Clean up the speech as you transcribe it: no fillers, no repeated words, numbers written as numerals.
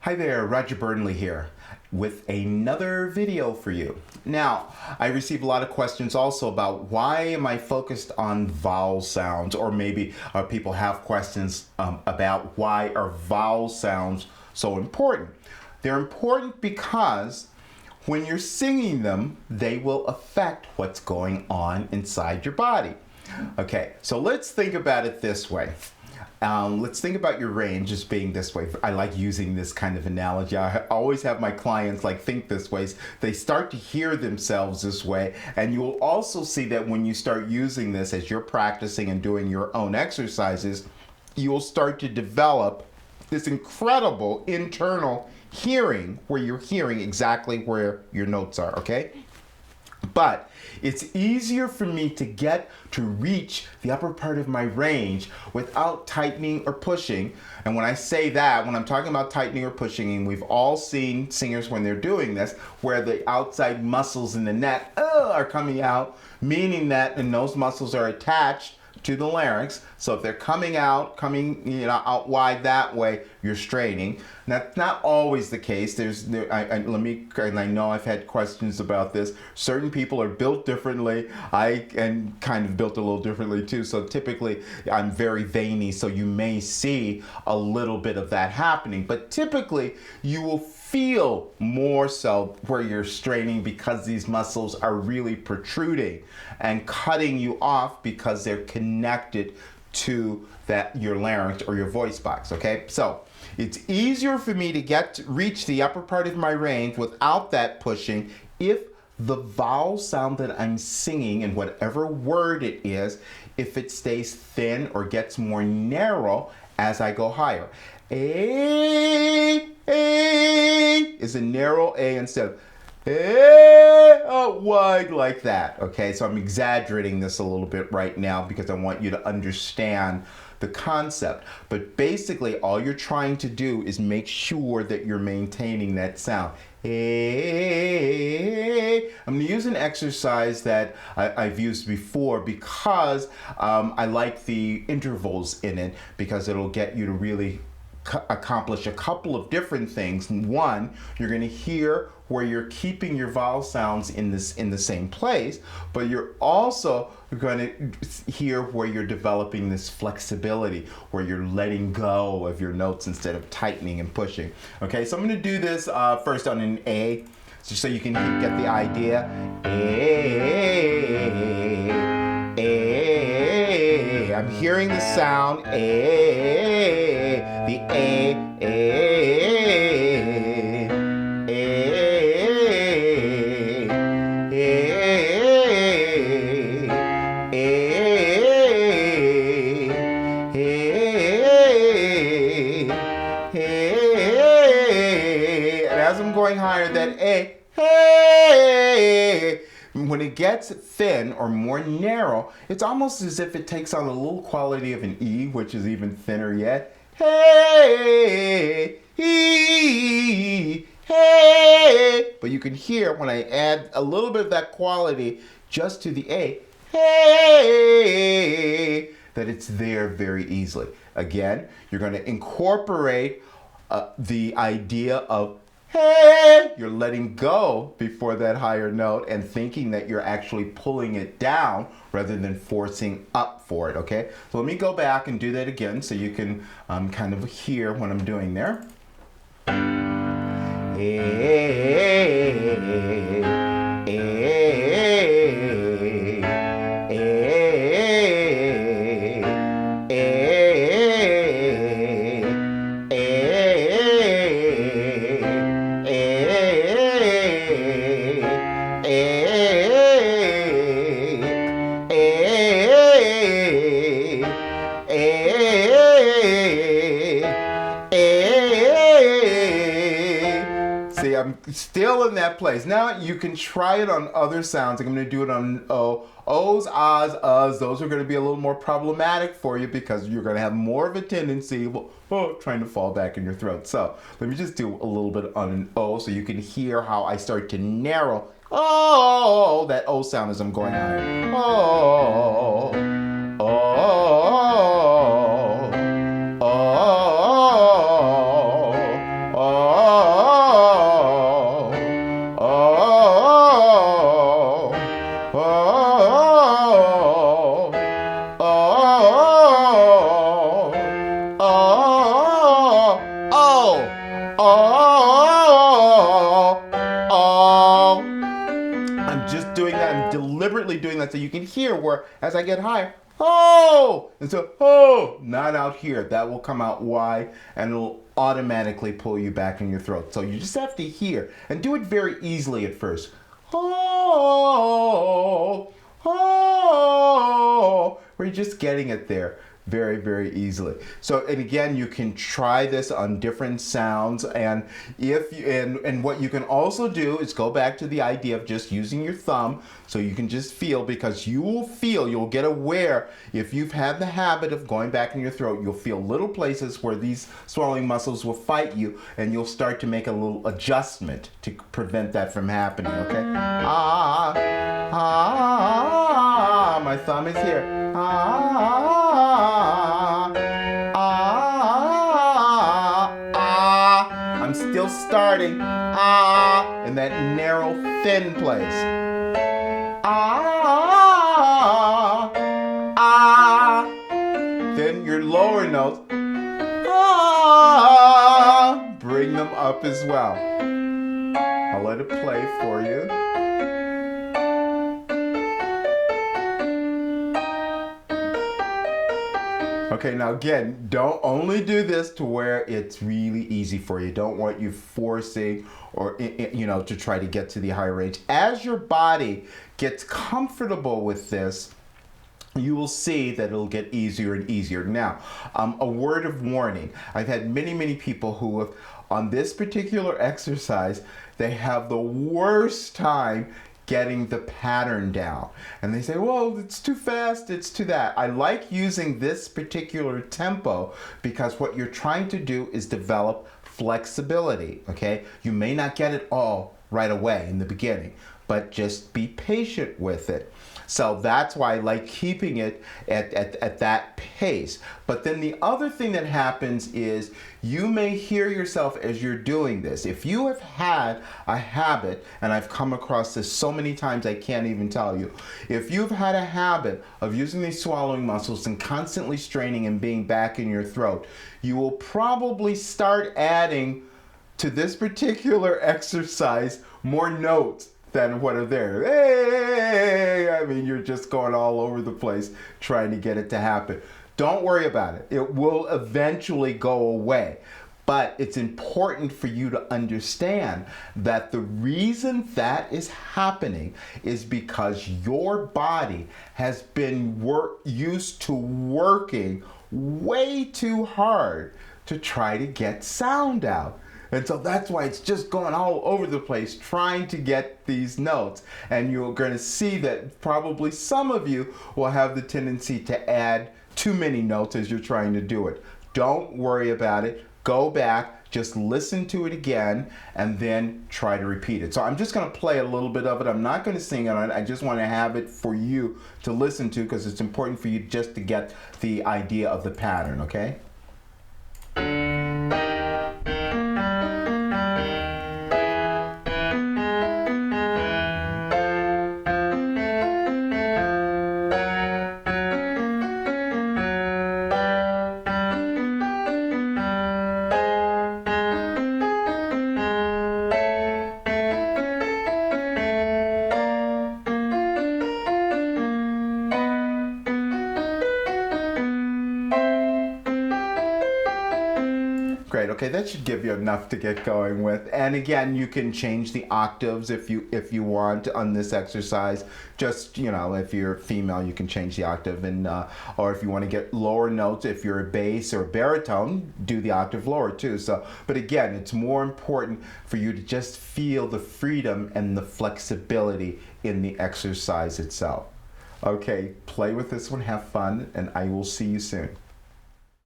Hi there, Roger Burnley here with another video for you. Now, I receive a lot of questions also about why am I focused on vowel sounds, or maybe people have questions about why are vowel sounds so important. They're important because when you're singing them, they will affect what's going on inside your body. Okay, so let's think about it this way. Let's think about your range as being this way. I like using this kind of analogy. I always have my clients think this way. They start to hear themselves this way, and you will also see that when you start using this as you're practicing and doing your own exercises, you will start to develop this incredible internal hearing where you're hearing exactly where your notes are, okay? But it's easier for me to reach the upper part of my range without tightening or pushing. And when I say that, when I'm talking about tightening or pushing, and we've all seen singers when they're doing this, where the outside muscles in the neck are coming out, meaning that and those muscles are attached to the larynx. So if they're coming out wide that way, you're straining. That's not always the case. I know I've had questions about this. Certain people are built differently. I am kind of built a little differently too. So typically I'm very veiny, so you may see a little bit of that happening. But typically you will feel more so where you're straining because these muscles are really protruding and cutting you off because they're connected to your larynx or your voice box, okay? So it's easier for me to reach the upper part of my range without that pushing if the vowel sound that I'm singing, and whatever word it is, if it stays thin or gets more narrow as I go higher. A is a narrow A instead of wide like that. Okay, so I'm exaggerating this a little bit right now because I want you to understand the concept. But basically, all you're trying to do is make sure that you're maintaining that sound. I'm going to use an exercise that I've used before because I like the intervals in it, because it'll get you to really accomplish a couple of different things. One, you're going to hear where you're keeping your vowel sounds in the same place, but you're also going to hear where you're developing this flexibility, where you're letting go of your notes instead of tightening and pushing. Okay, so I'm going to do this first on an A, just so you can get the idea. A. I'm hearing the sound A. The A. And as I'm going higher, that A, hey, when it gets thin or more narrow, it's almost as if it takes on a little quality of an E, which is even thinner yet. Hey, E, hey. But you can hear when I add a little bit of that quality just to the A, hey, that it's there very easily. Again, you're going to incorporate the idea of hey, you're letting go before that higher note and thinking that you're actually pulling it down rather than forcing up for it, okay? So let me go back and do that again so you can kind of hear what I'm doing there. See, I'm still in that place. Now you can try it on other sounds. I'm going to do it on O. O's, ahs, uhs. Those are going to be a little more problematic for you because you're going to have more of a tendency trying to fall back in your throat. So let me just do a little bit on an O so you can hear how I start to narrow. Oh, that O sound as I'm going higher. Oh, oh, oh, oh, oh. Oh, oh, oh. I'm just doing that. I'm deliberately doing that so you can hear where, as I get higher, oh, and so, oh, not out here. That will come out Y, and it'll automatically pull you back in your throat. So you just have to hear, and do it very easily at first. Oh, oh, where you're just getting it there very, very easily. So, and again, you can try this on different sounds, and if you, and what you can also do is go back to the idea of just using your thumb, so you can just feel, because you will feel, you'll get aware, if you've had the habit of going back in your throat, you'll feel little places where these swallowing muscles will fight you, and you'll start to make a little adjustment to prevent that from happening. Okay? Ah, ah, my thumb is here. Ah, ah, ah. I'm still starting. Ah, in that narrow, thin place. Ah, ah. Then your lower notes. Ah, bring them up as well. I'll let it play for you. Okay, now again, don't only do this to where it's really easy for you. Don't want you forcing or, you know, to try to get to the higher range. As your body gets comfortable with this, you will see that it'll get easier and easier. Now, a word of warning. I've had many people who have, on this particular exercise, they have the worst time getting the pattern down. And they say, well, it's too fast, it's too that. I like using this particular tempo because what you're trying to do is develop flexibility, okay? You may not get it all right away in the beginning, but just be patient with it. So that's why I like keeping it at that pace. But then the other thing that happens is you may hear yourself as you're doing this. If you have had a habit, and I've come across this so many times I can't even tell you, if you've had a habit of using these swallowing muscles and constantly straining and being back in your throat, you will probably start adding to this particular exercise more notes than what are there. Hey, I mean, you're just going all over the place trying to get it to happen. Don't worry about it. It will eventually go away. But it's important for you to understand that the reason that is happening is because your body has been used to working way too hard to try to get sound out. And so that's why it's just going all over the place trying to get these notes. And you're going to see that probably some of you will have the tendency to add too many notes as you're trying to do it. Don't worry about it. Go back, just listen to it again, and then try to repeat it. So I'm just going to play a little bit of it. I'm not going to sing on it. I just want to have it for you to listen to because it's important for you just to get the idea of the pattern, okay? Great. Okay, that should give you enough to get going with. And again, you can change the octaves if you want on this exercise. Just, you know, if you're female, you can change the octave, and or if you want to get lower notes, if you're a bass or a baritone, do the octave lower too. So, but again, it's more important for you to just feel the freedom and the flexibility in the exercise itself. Okay, play with this one, have fun, and I will see you soon.